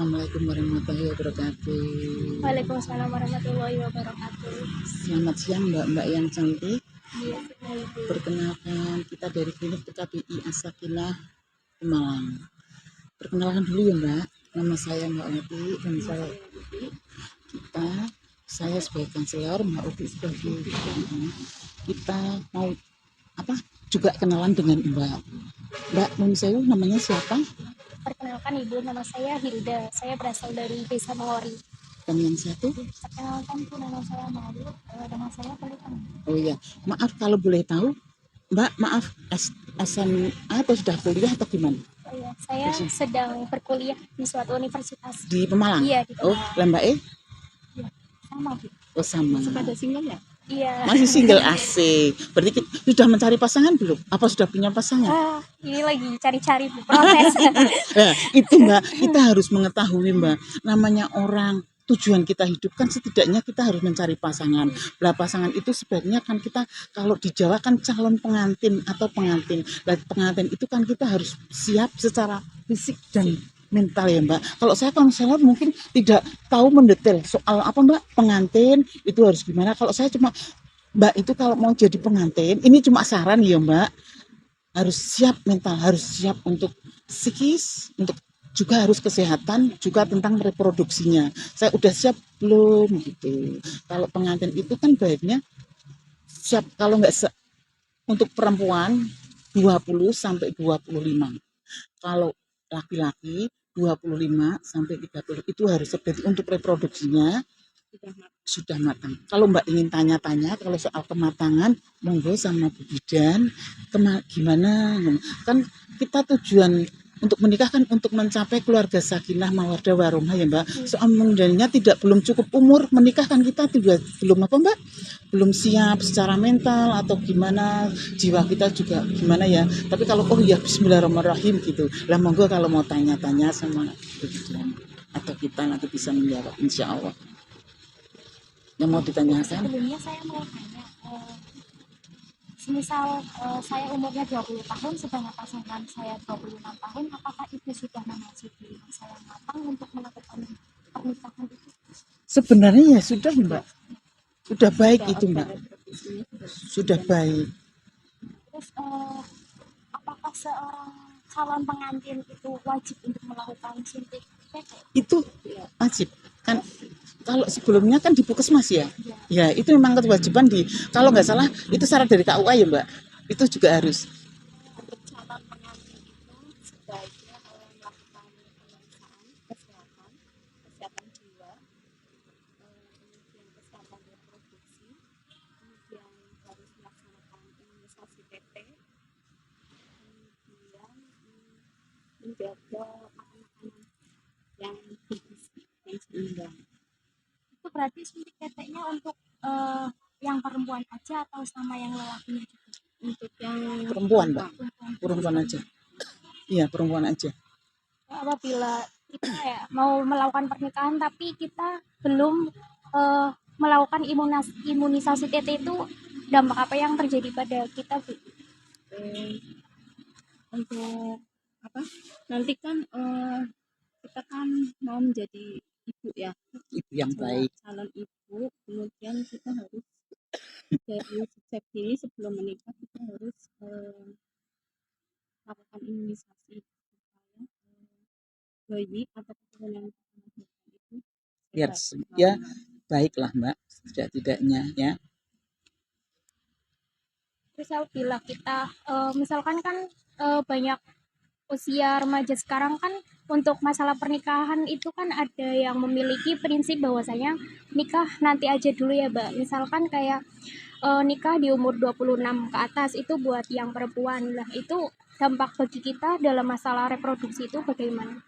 Assalamualaikum warahmatullahi wabarakatuh. Waalaikumsalam warahmatullahi wabarakatuh. Selamat siang Mbak-mbak yang cantik. Iya, Perkenalkan, kita dari klinik PKBI As-Sakinah Pemalang. Perkenalkan dulu ya Mbak, nama saya Mbak Uti dan saya sebagai konselor, Mbak Uti sebagai kita mau juga kenalan dengan Mbak Nunsewu, namanya siapa? Perkenalkan Ibu, nama saya Hilda. Saya berasal dari Desa Mawari. Dan yang satu? Perkenalkan Bu, nama saya Malu. Nama saya Pelitang. Oh iya, maaf kalau boleh tahu, Mbak, maaf SMA atau sudah kuliah atau gimana? Oh iya, saya sedang berkuliah di suatu universitas. Di Pemalang? Iya, di Pemalang. Oh, lah Mbak Iya, sama Bu. Oh sama. Pada single ya? Iya. Masih single, asik. Berarti sudah mencari pasangan belum? Apa sudah punya pasangan? Ini lagi cari-cari Bu, proses. Nah, itu Mbak, kita harus mengetahui Mbak, namanya orang, tujuan kita hidup kan setidaknya kita harus mencari pasangan. Lah pasangan itu sebenarnya kan kita, kalau di Jawa kan calon pengantin atau pengantin. Lah pengantin itu kan kita harus siap secara fisik dan mental ya Mbak. Kalau saya konselor mungkin tidak tahu mendetail soal apa Mbak, pengantin itu harus gimana. Kalau saya cuma Mbak itu kalau mau jadi pengantin, ini cuma saran ya Mbak, harus siap mental, harus siap untuk psikis, untuk juga harus kesehatan, juga tentang reproduksinya. Saya udah siap belum gitu. Kalau pengantin itu kan baiknya siap, kalau nggak untuk perempuan 20 sampai 25. Kalau laki-laki 25 sampai 30 itu harus seperti untuk reproduksinya sudah matang. Kalau Mbak ingin tanya-tanya kalau soal kematangan, monggo sama Bu Bidan, gimana? Kan kita tujuan untuk menikah kan untuk mencapai keluarga sakinah mawaddah warahmah ya Mbak. Soal mengendalinya belum cukup umur menikah kan kita belum apa Mbak? Belum siap secara mental atau gimana, jiwa kita juga gimana ya. Tapi kalau oh ya bismillahirrahmanirrahim gitu. Lah monggo kalau mau tanya-tanya sama Bu Bidan atau kita nanti bisa menjawab insya Allah. Yang mau ditanyakan? Sebelumnya saya mau tanya, semisal saya umurnya 20 tahun sedangkan pasangan saya 26 tahun, apakah itu sudah memasuki masa yang matang untuk melakukan pernikahan itu? Sebenarnya ya sudah Mbak, sudah baik itu Mbak, sudah baik. Terus apakah seorang calon pengantin itu wajib untuk melakukan suntik PT? Itu wajib kan, kalau sebelumnya kan di Puskesmas ya, ya itu memang kewajiban kalau nggak salah itu syarat dari KUA ya Mbak, itu juga harus. Untuk calon pengantin itu sebaiknya melakukan pemeriksaan kesehatan jiwa, kemudian kesehatan reproduksi, kemudian harus melaksanakan imunisasi PT, kemudian menjaga makanan yang bergizi dan seimbang. Itu berarti suntik PT-nya untuk yang perempuan aja atau sama yang lelakinya juga? Untuk yang perempuan Mbak, perempuan aja. Iya perempuan aja. Apabila kita ya mau melakukan pernikahan tapi kita belum melakukan imunisasi TT, itu dampak apa yang terjadi pada kita Bu? Untuk apa? Nanti kan kita kan mau menjadi ibu ya, Ibu yang baik, calon ibu, kemudian kita harus dari sejak dini sebelum menikah kita harus melakukan imunisasi supaya bayi atau keturunan itu biar ya baiklah Mbak, setidaknya ya. Terus bila kita misalkan kan banyak usia remaja sekarang kan untuk masalah pernikahan itu kan ada yang memiliki prinsip bahwasanya nikah nanti aja dulu ya Mbak. Misalkan kayak nikah di umur 26 ke atas itu buat yang perempuan. Lah itu dampak bagi kita dalam masalah reproduksi itu bagaimana?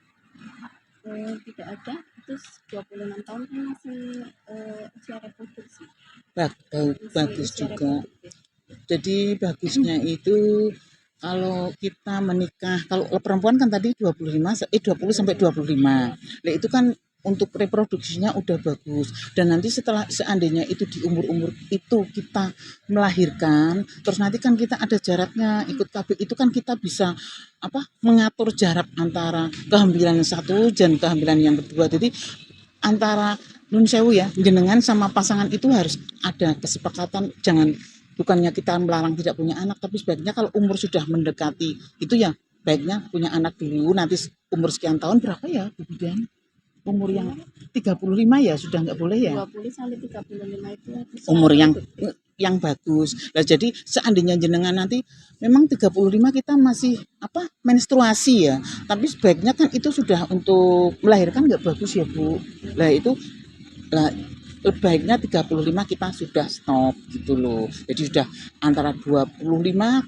Tidak ada, terus 26 tahun kan masih usia reproduksi. Bagus juga. Jadi bagusnya itu kalau kita menikah, kalau perempuan kan tadi 20 sampai 25. Nah, itu kan untuk reproduksinya udah bagus, dan nanti setelah seandainya itu di umur-umur itu kita melahirkan, terus nanti kan kita ada jaraknya ikut KB, itu kan kita bisa apa mengatur jarak antara kehamilan satu dan kehamilan yang kedua. Jadi antara nun sewu ya, jenengan sama pasangan itu harus ada kesepakatan, jangan bukannya kita melarang tidak punya anak, tapi sebaiknya kalau umur sudah mendekati itu ya baiknya punya anak dulu, nanti umur sekian tahun berapa ya Bu Bidan? Umur yang 35 ya sudah nggak boleh ya? 20 sampai 35 itu bisa Umur produktif. yang bagus. Nah, jadi seandainya jenengan nanti memang 35 kita masih apa menstruasi ya, tapi sebaiknya kan itu sudah untuk melahirkan nggak bagus ya Bu. Lah itu lah baiknya 35 kita sudah stop gitu loh. Jadi sudah antara 25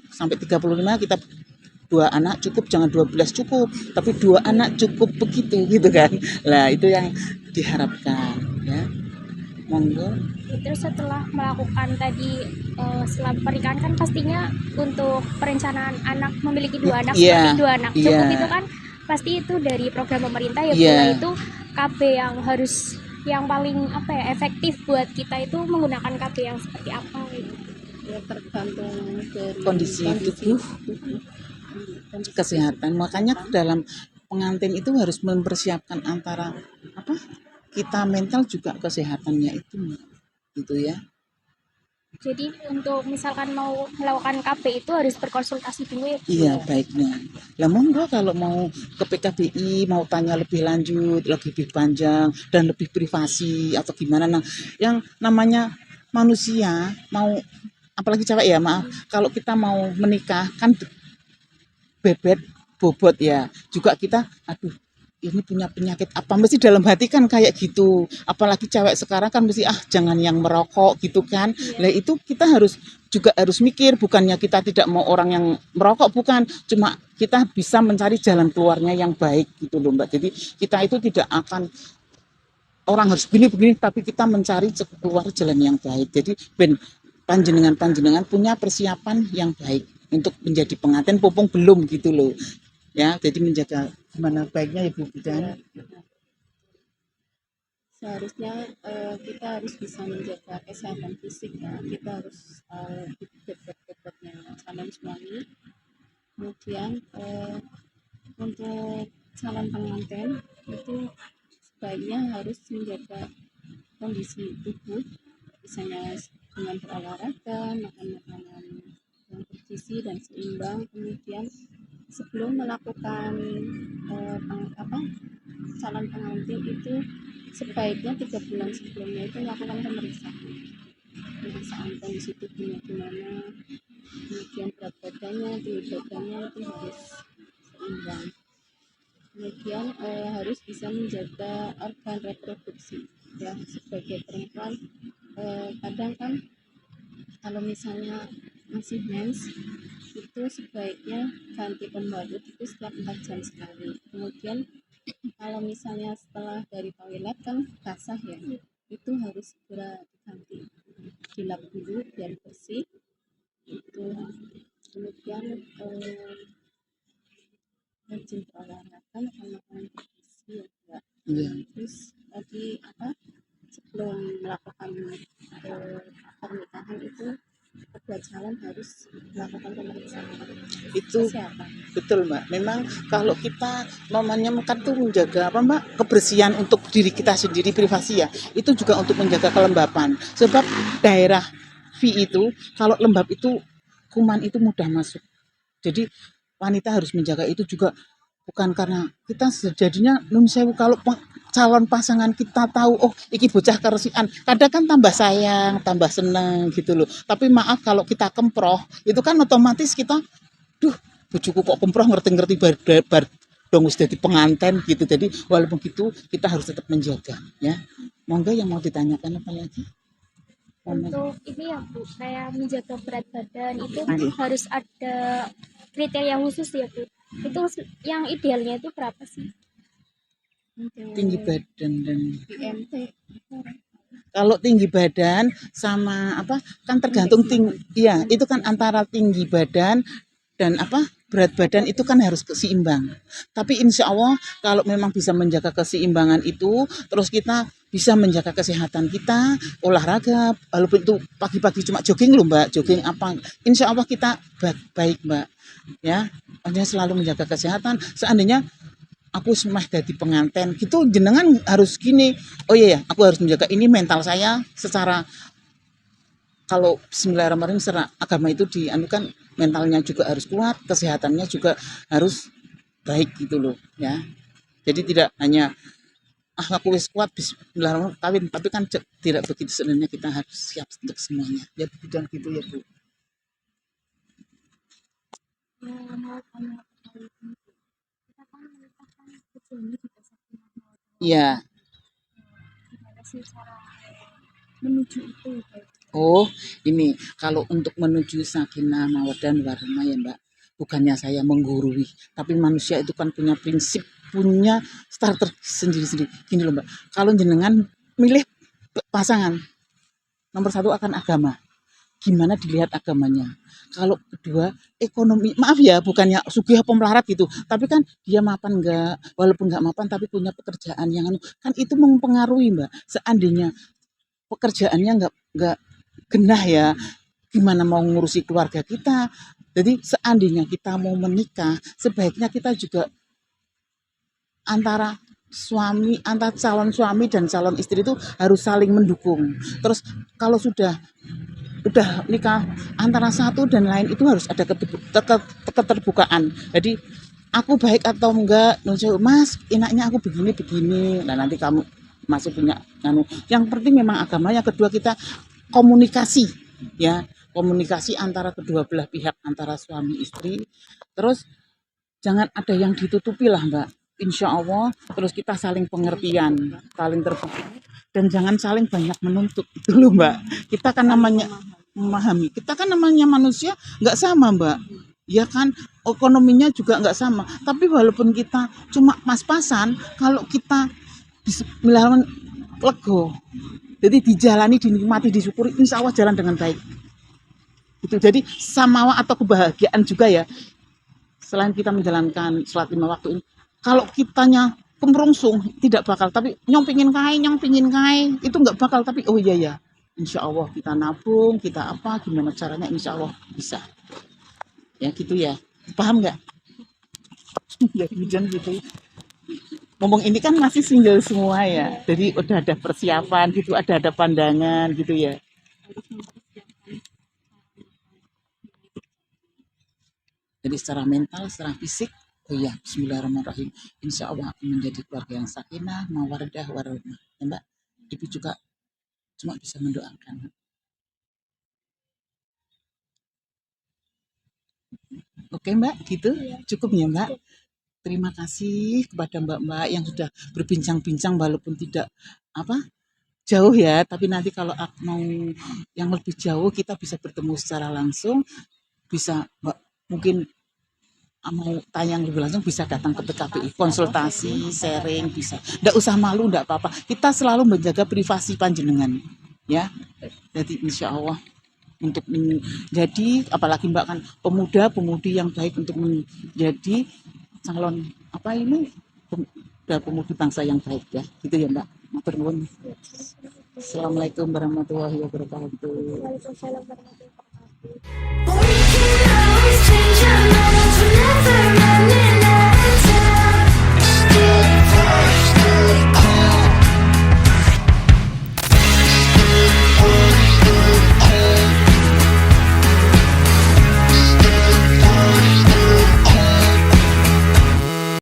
sampai 35 kita dua anak cukup, jangan 12 cukup, tapi dua anak cukup begitu gitu kan. Lah itu yang diharapkan ya. Monggo. Terus setelah melakukan tadi setelah pernikahan kan pastinya untuk perencanaan anak memiliki dua anak, Iya, seperti dua anak cukup iya. itu kan pasti itu dari program pemerintah ya Bu. Iya. Nah, itu KB yang harus yang paling apa ya efektif buat kita itu menggunakan KB yang seperti apa gitu. Ya tergantung dari Kondisi tubuh, kondisi kesehatan. Makanya dalam pengantin itu harus mempersiapkan antara apa kita mental juga kesehatannya itu gitu ya. Jadi untuk misalkan mau melakukan KB itu harus berkonsultasi dulu ya Bu. Iya baiknya. Lah monggo kalau mau ke PKBI mau tanya lebih lanjut, lebih panjang dan lebih privasi atau gimana. Nah, yang namanya manusia mau apalagi cewek ya maaf, kalau kita mau menikah kan bebet bobot ya. Juga kita aduh ini punya penyakit apa mesti dalam hati kan kayak gitu, apalagi cewek sekarang kan mesti jangan yang merokok gitu kan. Lah itu kita juga harus mikir, bukannya kita tidak mau orang yang merokok, bukan, cuma kita bisa mencari jalan keluarnya yang baik gitu loh Mbak. Jadi kita itu tidak akan orang harus begini tapi kita mencari keluar jalan yang baik. Jadi ben panjenengan punya persiapan yang baik untuk menjadi pengantin, popong belum gitu loh ya. Jadi menjaga gimana baiknya ya Bu Bidan. seharusnya kita harus bisa menjaga kesehatan fisik ya, kita harus bobot-bobotnya calon suami. Kemudian untuk calon pengantin itu sebaiknya harus menjaga kondisi tubuh, misalnya dengan berolahraga, makan makanan yang bergizi dan seimbang. Kemudian sebelum melakukan calon pengantin itu sebaiknya 3 bulan sebelumnya itu melakukan pemeriksaan kondisi tubuhnya gimana, kemudian berat badannya, tinggi badannya itu harus seimbang. Kemudian harus bisa menjaga organ reproduksi ya, sebagai perempuan kadang kan kalau misalnya masih mens itu sebaiknya ganti pembalut itu setiap 4 jam sekali. Kemudian kalau misalnya setelah dari toilet kan basah ya, itu harus segera diganti, dilap dulu biar bersih itu. Kemudian rajin berolahraga, makan makanan bergizi ya Mbak. Iya. Terus tadi sebelum melakukan pernikahan itu kedua calon harus melakukan pemeriksaan Itu kesehatan. betul Mbak. Memang kalau kita namanya makan tuh menjaga apa Mbak kebersihan untuk diri kita sendiri, privasi ya. Itu juga untuk menjaga kelembapan. Sebab daerah V itu kalau lembab itu kuman itu mudah masuk. Jadi wanita harus menjaga itu juga, bukan karena kita sejadinya nun sewu kalau calon pasangan kita tahu oh iki bocah keresian, kadang kan tambah sayang, tambah seneng gitu loh. Tapi maaf kalau kita kemproh itu kan otomatis kita duh bojoku kok kemproh ngerti-ngerti bar dong wis dadi penganten gitu. Jadi walaupun gitu kita harus tetap menjaga ya. Monggo yang mau ditanyakan apa lagi? Untuk ini ya Bu, kayak menjaga berat badan itu kan Iya. harus ada kriteria khusus ya Bu. Itu yang idealnya itu berapa sih? Untuk Tinggi badan dan BMT kalau tinggi badan sama apa kan tergantung tinggi, iya itu kan antara tinggi badan dan berat badan itu kan harus seimbang. Tapi insya Allah kalau memang bisa menjaga keseimbangan itu, terus kita bisa menjaga kesehatan kita, olahraga, walaupun itu pagi-pagi cuma jogging loh Mbak, jogging apa, insya Allah kita baik Mbak. Ya, hanya selalu menjaga kesehatan. Seandainya aku semah jadi penganten gitu, jenengan harus gini, oh iya ya, aku harus menjaga ini mental saya secara, kalau Bismillahirrahmanirrahim secara agama itu dianukan, mentalnya juga harus kuat, kesehatannya juga harus baik gitu loh ya. Jadi tidak hanya aku wis kuat Bismillahirrahmanirrahim kawin, tapi kan tidak begitu, sebenarnya kita harus siap untuk semuanya. Ya bukan gitu ya Bu. Mau tanya terkait ini, kita kan menikah kan tujuannya juga sakinah mawaddah Iya. gimana sih cara menuju itu gitu? Oh, ini kalau untuk menuju sakinah mawaddah warahmah ya Mbak, bukannya saya menggurui, tapi manusia itu kan punya prinsip, punya starter sendiri-sendiri. Gini loh Mbak, kalau jenengan milih pasangan, nomor satu akan agama. Gimana dilihat agamanya. Kalau kedua, ekonomi. Maaf ya, bukannya sugih apa melarat gitu, tapi kan dia mapan enggak, walaupun enggak mapan tapi punya pekerjaan yang kan itu mempengaruhi Mbak. Seandainya pekerjaannya enggak genah ya, gimana mau ngurusi keluarga kita. Jadi seandainya kita mau menikah, sebaiknya kita juga antara calon suami dan calon istri itu harus saling mendukung. Terus kalau udah nikah antara satu dan lain itu harus ada keterbukaan. Jadi aku baik atau enggak, Mas enaknya aku begini, nah nanti kamu masih punya yang penting memang agama. Yang kedua, kita komunikasi ya, komunikasi antara kedua belah pihak, antara suami istri. Terus jangan ada yang ditutupi lah Mbak, insya Allah. Terus kita saling pengertian, saling terbuka, dan jangan saling banyak menuntut itu loh Mbak. Kita kan namanya memahami, kita kan namanya manusia nggak sama Mbak, ya kan, ekonominya juga nggak sama. Tapi walaupun kita cuma pas-pasan, kalau kita Bismillahirrahmanirrahim lego, jadi dijalani, dinikmati, disyukuri, insya Allah jalan dengan baik. Itu jadi samawa atau kebahagiaan juga ya. Selain kita menjalankan sholat 5 waktu ini, kalau kitanya kemerungsung tidak bakal, tapi nyong pingin kai itu nggak bakal. Tapi oh iya ya, insya Allah kita nabung, kita apa, gimana caranya, insya Allah bisa ya gitu ya. Paham nggak? Ya hujan gitu. Ngomong ini kan masih single semua ya, jadi udah ada persiapan gitu, ada pandangan gitu ya. Jadi secara mental, secara fisik, oh ya, Bismillahirrahmanirrahim, insya Allah akan menjadi keluarga yang sakinah, mawaddah warahmah. Ya Mbak, Ibu juga cuma bisa mendoakan. Oke Mbak, gitu cukup ya Mbak. Terima kasih kepada Mbak-mbak yang sudah berbincang-bincang, walaupun tidak jauh ya, tapi nanti kalau mau yang lebih jauh kita bisa bertemu secara langsung, bisa Mbak mungkin mau tayang lebih langsung, bisa datang ke PKPI, konsultasi, sharing, bisa. Nggak usah malu, nggak apa-apa. Kita selalu menjaga privasi panjenengan, ya. Jadi insya Allah untuk menjadi, apalagi Mbak kan pemuda-pemudi yang baik, untuk menjadi calon pemudi bangsa yang baik ya. Gitu ya Mbak. Matur nuwun. Assalamualaikum warahmatullahi wabarakatuh. Waalaikumsalam warahmatullahi wabarakatuh.